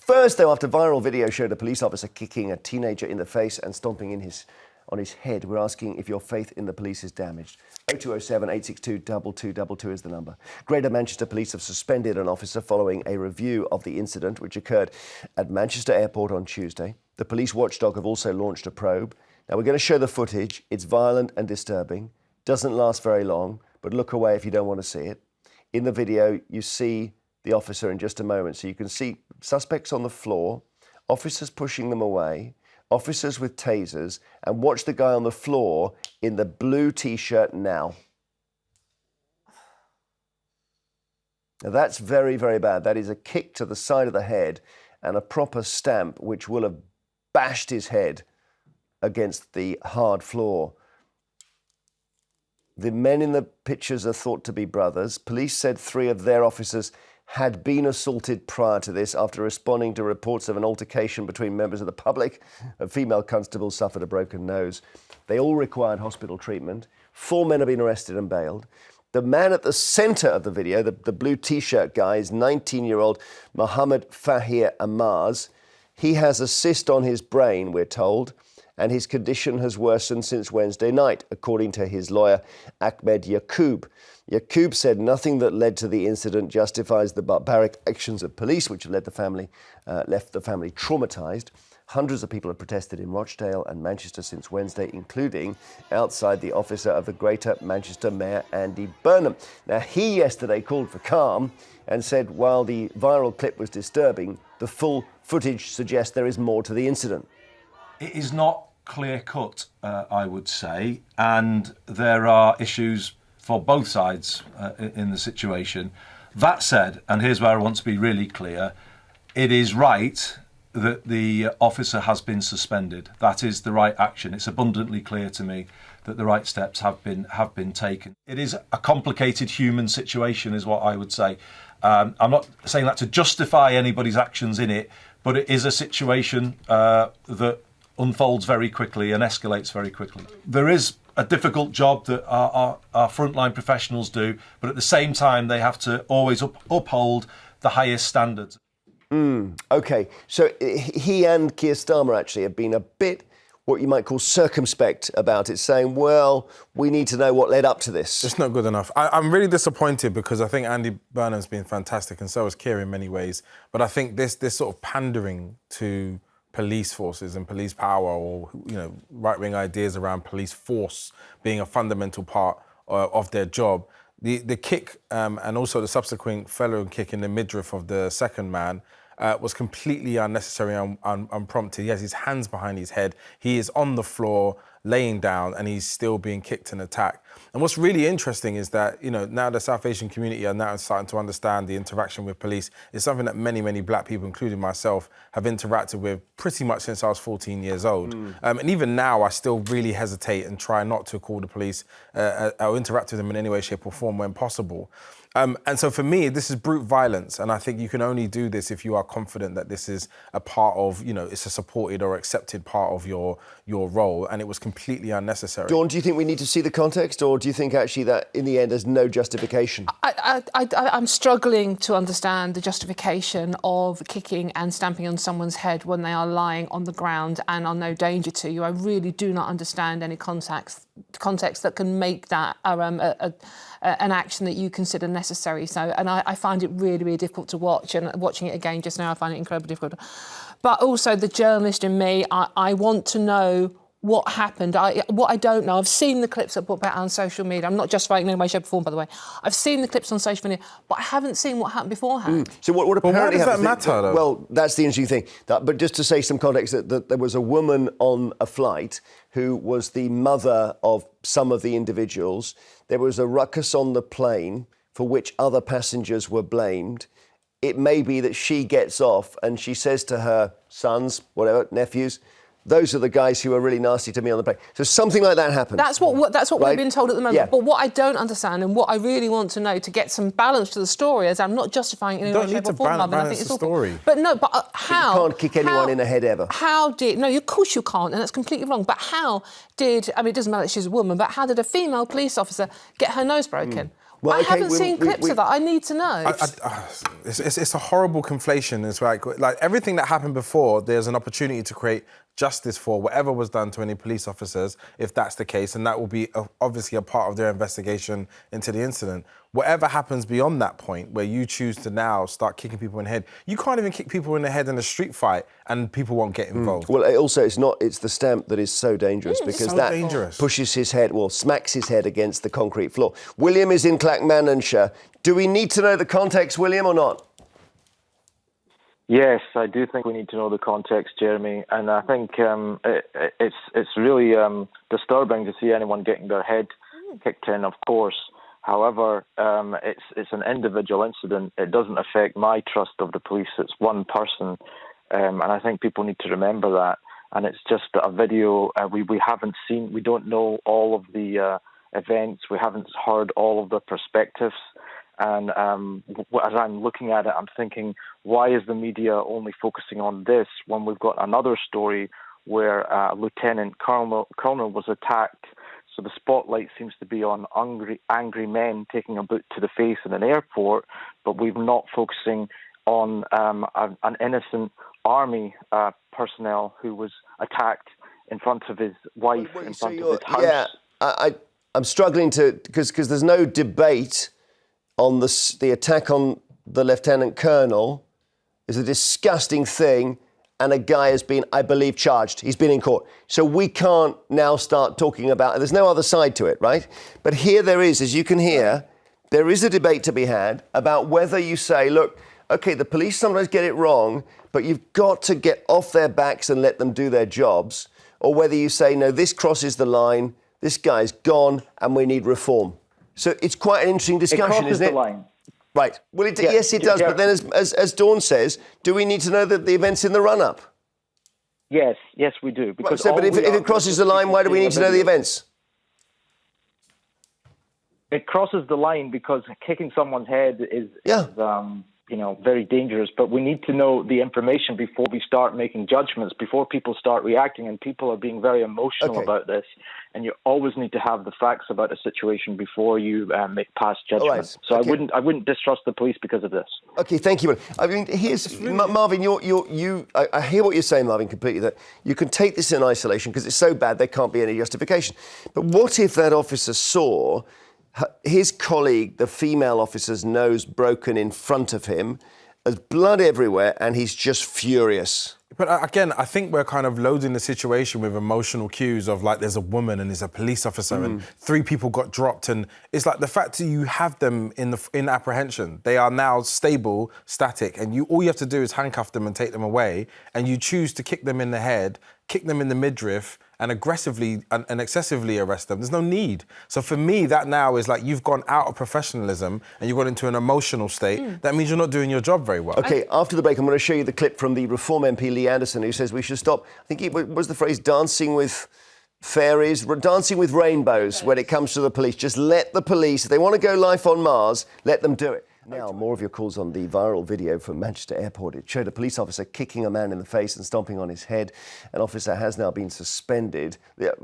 First, though, after viral video showed a police officer kicking a teenager in the face and stomping on his head, we're asking if your faith in the police is damaged. 0207 862 2222 is the number. Greater Manchester Police have suspended an officer following a review of the incident which occurred at Manchester Airport on Tuesday. The police watchdog have also launched a probe. Now, we're going to show the footage. It's violent and disturbing. Doesn't last very long, but look away if you don't want to see it. In the video, you see the officer in just a moment. So you can see suspects on the floor, officers pushing them away, officers with tasers, and watch the guy on the floor in the blue T-shirt now. Now that's very, very bad. That is a kick to the side of the head and a proper stamp which will have bashed his head against the hard floor. The men in the pictures are thought to be brothers. Police said 3 of their officers had been assaulted prior to this after responding to reports of an altercation between members of the public. A female constable suffered a broken nose. They all required hospital treatment. 4 men have been arrested and bailed. The man at the centre of the video, the blue T-shirt guy, is 19-year-old Mohammed Fahir Amaz. He has a cyst on his brain, we're told, and his condition has worsened since Wednesday night, according to his lawyer, Ahmed Yaqub. Yaqub said nothing that led to the incident justifies the barbaric actions of police, which have left the family traumatised. Hundreds of people have protested in Rochdale and Manchester since Wednesday, including outside the office of the Greater Manchester Mayor, Andy Burnham. Now, he yesterday called for calm and said while the viral clip was disturbing, the full footage suggests there is more to the incident. It is not clear-cut, I would say, and there are issues for both sides in the situation. That said, and here's where I want to be really clear, it is right that the officer has been suspended. That is the right action. It's abundantly clear to me that the right steps have been taken. It is a complicated human situation, is what I would say. I'm not saying that to justify anybody's actions in it, but it is a situation that unfolds very quickly and escalates very quickly. There is a difficult job that our frontline professionals do, but at the same time, they have to always uphold the highest standards. OK, so he and Keir Starmer actually have been a bit, what you might call circumspect about it, saying, well, we need to know what led up to this. It's not good enough. I'm really disappointed because I think Andy Burnham's been fantastic and so has Keir in many ways. But I think this sort of pandering to police forces and police power, or right-wing ideas around police force being a fundamental part of their job. The kick and also the subsequent fellow kick in the midriff of the second man was completely unnecessary and unprompted. He has his hands behind his head. He is on the floor, laying down, and he's still being kicked and attacked. And what's really interesting is that, now the South Asian community are now starting to understand the interaction with police. It's something that many, many black people, including myself, have interacted with pretty much since I was 14 years old. And even now, I still really hesitate and try not to call the police or interact with them in any way, shape or form when possible. And so for me, this is brute violence. And I think you can only do this if you are confident that this is a part of, it's a supported or accepted part of your role. And it was completely unnecessary. Dawn, do you think we need to see the context, or do you think actually that in the end there's no justification? I'm struggling to understand the justification of kicking and stamping on someone's head when they are lying on the ground and are no danger to you. I really do not understand any context that can make that an action that you consider necessary. So, and I find it really, really difficult to watch. And watching it again just now, I find it incredibly difficult. But also the journalist in me, I want to know what happened. What I don't know, I've seen the clips that put out on social media. I'm not justifying in any way, shape or form, by the way. I've seen the clips on social media, but I haven't seen what happened beforehand. So what apparently happened... Why does that matter, though? Well, that's the interesting thing. But just to say some context, that there was a woman on a flight who was the mother of some of the individuals. There was a ruckus on the plane for which other passengers were blamed. It may be that she gets off and she says to her sons, whatever, nephews, those are the guys who are really nasty to me on the plane. So something like that happened. That's what right? We've been told at the moment. Yeah. But what I don't understand and what I really want to know to get some balance to the story is I'm not justifying it in any way, shape or form. Balance the story. But no, but how? You can't kick anyone in the head ever. No, of course you can't, and that's completely wrong. But how did, it doesn't matter that she's a woman, but how did a female police officer get her nose broken? Well, I haven't seen clips of that. I need to know. It's a horrible conflation. It's like everything that happened before, there's an opportunity to create justice for whatever was done to any police officers, if that's the case, and that will be obviously a part of their investigation into the incident. Whatever happens beyond that point, where you choose to now start kicking people in the head, you can't even kick people in the head in a street fight and people won't get involved. Well, it's the stamp that is so dangerous because that pushes his head, smacks his head against the concrete floor. William is in Clackmannanshire. Do we need to know the context, William, or not? Yes, I do think we need to know the context, Jeremy, and I think it's really disturbing to see anyone getting their head kicked in, of course. However, it's an individual incident. It doesn't affect my trust of the police. It's one person, and I think people need to remember that. And it's just a video we haven't seen. We don't know all of the events. We haven't heard all of the perspectives. And as I'm looking at it, I'm thinking, why is the media only focusing on this when we've got another story where a lieutenant colonel was attacked? So the spotlight seems to be on angry men taking a boot to the face in an airport, but we're not focusing on an innocent army personnel who was attacked in front of his wife, in front of his house. Yeah, I'm struggling because there's no debate on the attack on the lieutenant colonel. Is a disgusting thing, and a guy has been, I believe, charged. He's been in court. So we can't now start talking about it. There's no other side to it, right? But here there is, as you can hear, there is a debate to be had about whether you say, look, OK, the police sometimes get it wrong, but you've got to get off their backs and let them do their jobs, or whether you say, no, this crosses the line, this guy's gone, and we need reform. So it's quite an interesting discussion, isn't it? It crosses the line. Right. Well, yes, it does. But then, as Dawn says, do we need to know the events in the run-up? Yes, we do. Because but if it crosses the line, why do we need to know the events? It crosses the line because kicking someone's head is very dangerous. But we need to know the information before we start making judgments, before people start reacting. And people are being very emotional about this. And you always need to have the facts about a situation before you make past judgments. Right. So I wouldn't distrust the police because of this. OK, thank you. I mean, here's Marvyn. I hear what you're saying, Marvyn, completely. That you can take this in isolation because it's so bad there can't be any justification. But what if that officer saw his colleague, the female officer's nose broken in front of him, there's blood everywhere, and he's just furious? But again, I think we're kind of loading the situation with emotional cues of like there's a woman and there's a police officer and 3 people got dropped, and it's like the fact that you have them in apprehension, they are now stable, static, and all you have to do is handcuff them and take them away, and you choose to kick them in the head, kick them in the midriff, and aggressively and excessively arrest them. There's no need. So for me, that now is like you've gone out of professionalism and you've gone into an emotional state. That means you're not doing your job very well. OK, after the break, I'm going to show you the clip from the Reform MP Lee Anderson, who says we should stop, I think it was the phrase, dancing with fairies, dancing with rainbows when it comes to the police. Just let the police, if they want to go life on Mars, let them do it. Now, more of your calls on the viral video from Manchester Airport. It showed a police officer kicking a man in the face and stomping on his head. An officer has now been suspended.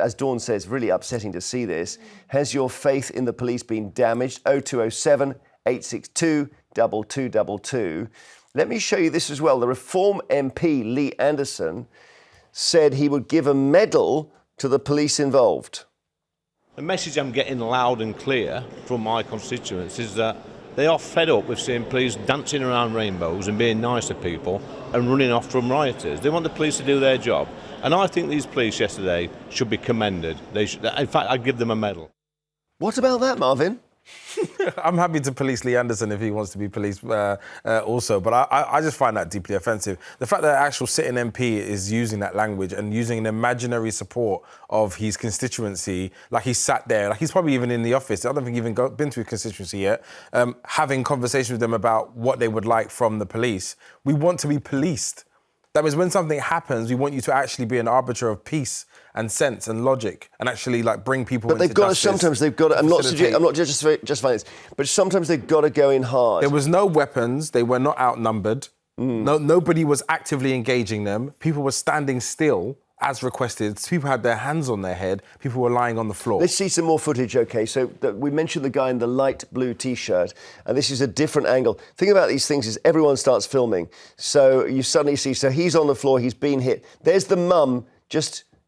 As Dawn says, really upsetting to see this. Has your faith in the police been damaged? 0207 862 2222. Let me show you this as well. The Reform MP, Lee Anderson, said he would give a medal to the police involved. The message I'm getting loud and clear from my constituents is that they are fed up with seeing police dancing around rainbows and being nice to people and running off from rioters. They want the police to do their job. And I think these police yesterday should be commended. In fact, I'd give them a medal. What about that, Marvyn? I'm happy to police Lee Anderson if he wants to be policed also, but I just find that deeply offensive. The fact that an actual sitting MP is using that language and using an imaginary support of his constituency, like he sat there, like he's probably even in the office, I don't think he's even been to his constituency yet, having conversations with them about what they would like from the police. We want to be policed. That means when something happens, we want you to actually be an arbiter of peace and sense and logic and actually like bring people into justice. But sometimes they've got to, I'm not justifying this, but sometimes they've got to go in hard. There was no weapons, they were not outnumbered, nobody was actively engaging them, people were standing still as requested. People had their hands on their head. People were lying on the floor. Let's see some more footage, OK? So we mentioned the guy in the light blue T-shirt, and this is a different angle. The thing about these things is everyone starts filming. So you suddenly see, so he's on the floor, he's been hit. There's the mum,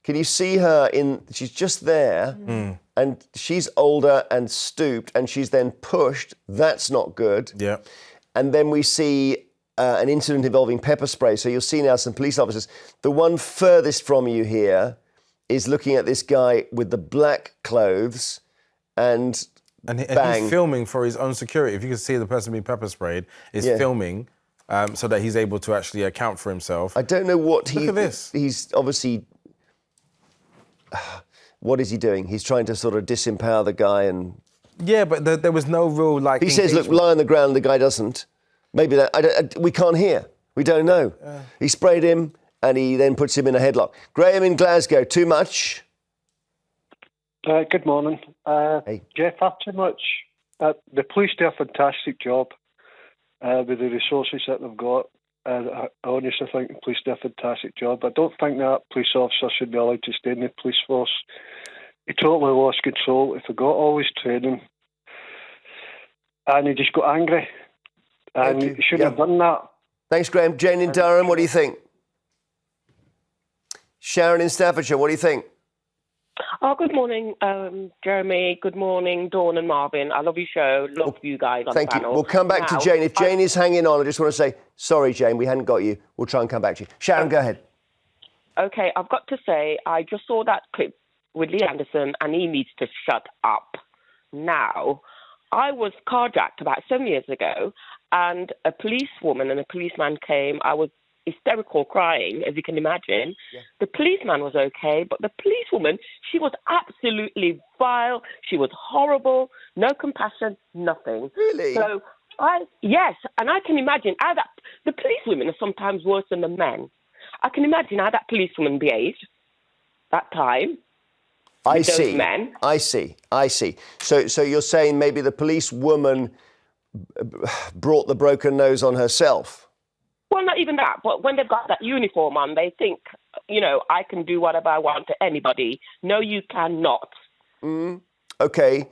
can you see her she's just there, and she's older and stooped, and she's then pushed. That's not good. Yeah. And then we see an incident involving pepper spray. So you'll see now some police officers. The one furthest from you here is looking at this guy with the black clothes and bang. He's filming for his own security. If you can see the person being pepper sprayed, is filming so that he's able to actually account for himself. I don't know what Look at this. He's obviously... What is he doing? He's trying to sort of disempower the guy and... Yeah, but there was no real, like... He says, look, lie on the ground, the guy doesn't. Maybe that... we can't hear. We don't know. He sprayed him and he then puts him in a headlock. Graham in Glasgow, too much? Good morning. Hey. Jeff, after much, the police do a fantastic job with the resources that they've got. I honestly think the police do a fantastic job. I don't think that police officer should be allowed to stay in the police force. He totally lost control. He forgot all his training. And he just got angry. And he shouldn't have done that. Thanks, Graham. Jane in Durham, what do you think? Sharon in Staffordshire, what do you think? Oh, good morning, Jeremy. Good morning, Dawn and Marvyn. I love your show. Love you guys on the panel. Thank you. We'll come back to Jane. If Jane is hanging on, I just want to say, sorry, Jane, we hadn't got you. We'll try and come back to you. Sharon, go ahead. Okay, I've got to say, I just saw that clip with Lee Anderson, and he needs to shut up. Now, I was carjacked about 7 years ago, and a policewoman and a policeman came. I was hysterical crying, as you can imagine. Yeah. The policeman was okay, but the policewoman, she was absolutely vile. She was horrible, no compassion, nothing. Really? So, yes, and I can imagine how the policewomen are sometimes worse than the men. I can imagine how that policewoman behaved that time. I see. Men. I see. So you're saying maybe the policewoman brought the broken nose on herself? Well, not even that, but when they've got that uniform on, they think, I can do whatever I want to anybody. No, you cannot. OK.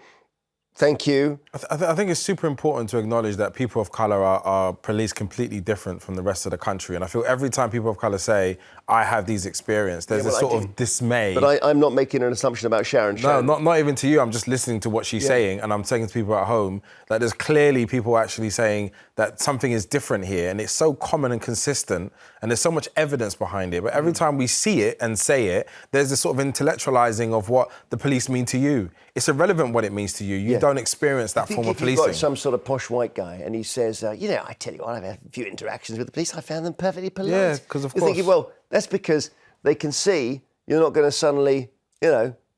Thank you. I think it's super important to acknowledge that people of colour are policed completely different from the rest of the country. And I feel every time people of colour say, I have these experiences, there's a sort of dismay. But I'm not making an assumption about Sharon. No, not even to you. I'm just listening to what she's saying, and I'm saying to people at home that there's clearly people actually saying that something is different here, and it's so common and consistent, and there's so much evidence behind it. But every time we see it and say it, there's this sort of intellectualising of what the police mean to you. It's irrelevant what it means to you. You don't experience that form of policing. If you've got some sort of posh white guy and he says, I tell you what, I've had a few interactions with the police, I found them perfectly polite. Yeah, because of course. You're thinking, well, that's because they can see you're not going to suddenly,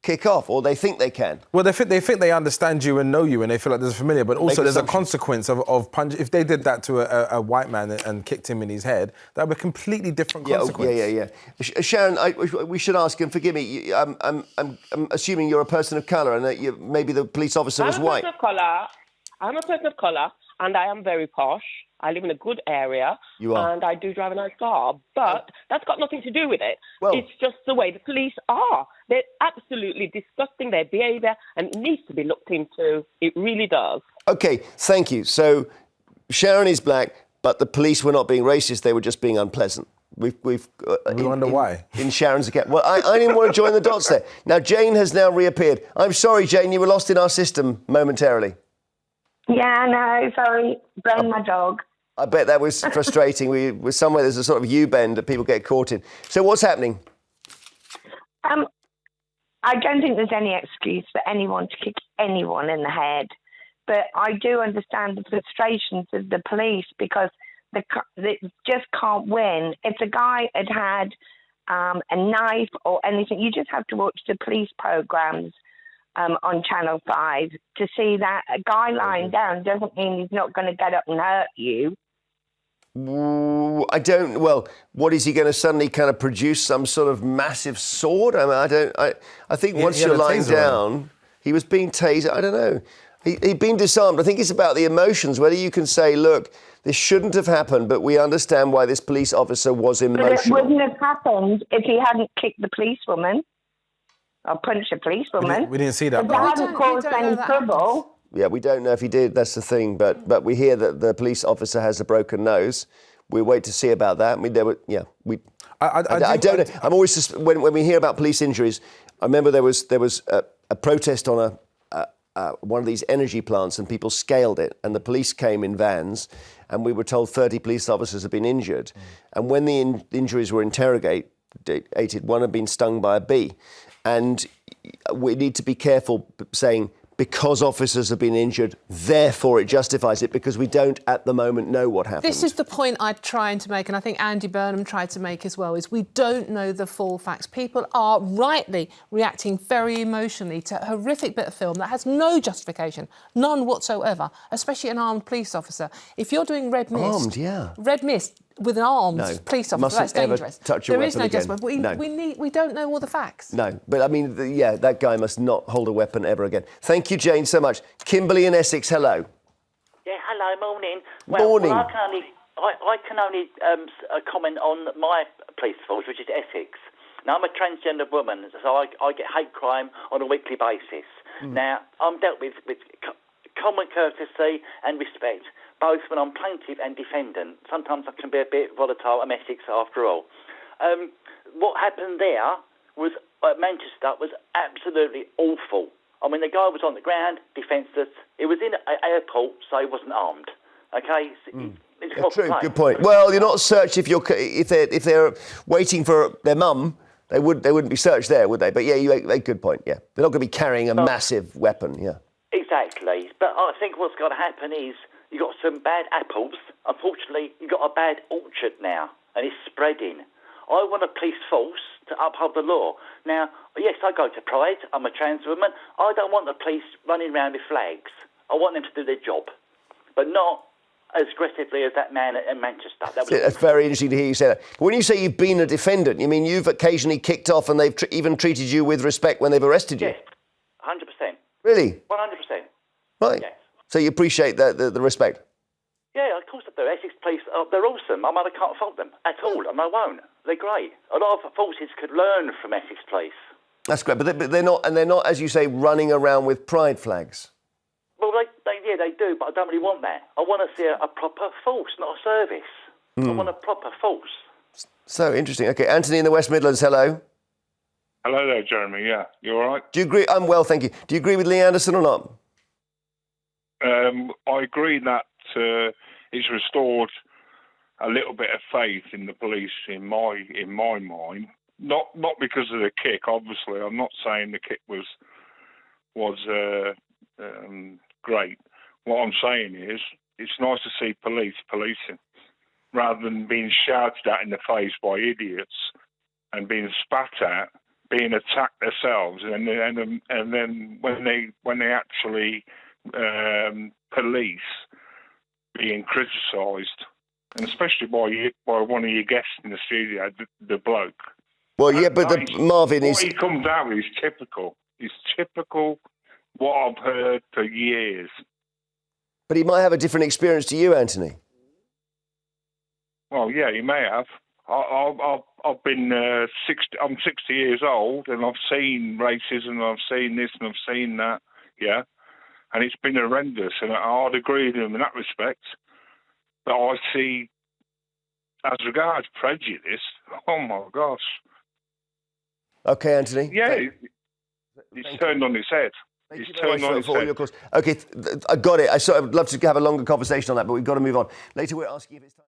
kick off, or they think they can. Well, they think they understand you and know you, and they feel like there's a familiar. But also, there's a consequence of punch. If they did that to a white man and kicked him in his head, that would be a completely different consequence. Yeah. Sharon, we should ask, and forgive me. I'm assuming you're a person of colour, and that maybe the police officer was white. I'm a person of colour, and I am very posh. I live in a good area. You are. And I do drive a nice car. But that's got nothing to do with it. Well, it's just the way the police are. They're absolutely disgusting, their behaviour, and it needs to be looked into. It really does. OK, thank you. So Sharon is black, but the police were not being racist. They were just being unpleasant. We wonder why. In Sharon's account. Well, I didn't want to join the dots there. Now, Jane has now reappeared. I'm sorry, Jane, you were lost in our system momentarily. Yeah, no, sorry. Blame my dog. I bet that was frustrating. We're somewhere there's a sort of U-bend that people get caught in. So what's happening? I don't think there's any excuse for anyone to kick anyone in the head. But I do understand the frustrations of the police because they just can't win. If the guy had a knife or anything, you just have to watch the police programmes on Channel 5 to see that a guy lying down doesn't mean he's not going to get up and hurt you. Well, what is he going to suddenly kind of produce some sort of massive sword? I mean, I think once you're lying down, he was being tasered. I don't know. He'd been disarmed. I think it's about the emotions, whether you can say, look, this shouldn't have happened, but we understand why this police officer was emotional. But it wouldn't have happened if he hadn't kicked the policewoman or punched the policewoman. We didn't see that. If they hadn't caused any trouble. Yeah, we don't know if he did. That's the thing. But we hear that the police officer has a broken nose. We wait to see about that. I mean, I don't know. I'm always when we hear about police injuries. I remember there was a protest on one of these energy plants, and people scaled it, and the police came in vans, and we were told 30 police officers had been injured. And when the injuries were interrogated, one had been stung by a bee. And we need to be careful saying, because officers have been injured, therefore it justifies it, because we don't at the moment know what happened. This is the point I'm trying to make, and I think Andy Burnham tried to make as well, is we don't know the full facts. People are rightly reacting very emotionally to a horrific bit of film that has no justification, none whatsoever, especially an armed police officer. If you're doing red mist... Red mist with an armed police officer, that's dangerous. There is no justification. We don't know all the facts. No, but I mean, that guy must not hold a weapon ever again. Thank you, Jane, so much. Kimberly in Essex, hello. Yeah, hello, morning. Morning. Well, I can only comment on my police force, which is Essex. Now, I'm a transgender woman, so I get hate crime on a weekly basis. Now, I'm dealt with common courtesy and respect, both when I'm plaintiff and defendant. Sometimes I can be a bit volatile. I'm Essex after all. What happened there was at Manchester was absolutely awful. I mean, the guy was on the ground, defenceless. He was in an airport, so he wasn't armed. Okay, True. Good point. Well, you're not searched if they're waiting for their mum. They wouldn't be searched there, would they? But yeah, you make a good point. Yeah, they're not going to be carrying a massive weapon. Yeah. Exactly. But I think what's got to happen is you've got some bad apples. Unfortunately, you've got a bad orchard now, and it's spreading. I want a police force to uphold the law. Now, yes, I go to Pride. I'm a trans woman. I don't want the police running around with flags. I want them to do their job, but not as aggressively as that man in Manchester. That's very interesting to hear you say that. But when you say you've been a defendant, you mean you've occasionally kicked off and they've even treated you with respect when they've arrested you? Yes, 100%. Really? 100%. Right. Yes. So you appreciate the respect? Yeah, of course I do. Essex police, they're awesome. I can't fault them at all, and I won't. They're great. A lot of forces could learn from Essex police. That's great, but they're not, as you say, running around with pride flags. Well, they do, but I don't really want that. I want to see a proper force, not a service. I want a proper force. So interesting. Okay, Anthony in the West Midlands, hello. Hello there, Jeremy. Yeah, you all right? Do you agree? I'm well, thank you. Do you agree with Lee Anderson or not? I agree that it's restored a little bit of faith in the police in my mind. Not because of the kick, obviously. I'm not saying the kick was great. What I'm saying is it's nice to see policing rather than being shouted at in the face by idiots and being spat at, being attacked themselves, and then when they actually police being criticised, and especially by one of your guests in the studio, the bloke. Well, yeah, but Marvyn is... What he comes out with is typical. It's typical what I've heard for years. But he might have a different experience to you, Anthony. Well, yeah, he may have. I've been 60. I'm 60 years old, and I've seen racism, I've seen this, and I've seen that. Yeah, and it's been horrendous, and I'd agree with him in that respect. But I see, as regards prejudice, oh my gosh. Okay, Anthony. Yeah, it's turned on its head. Thank you very much for all your calls. Okay, I got it. I'd love to have a longer conversation on that, but we've got to move on. Later, we're asking if it's time.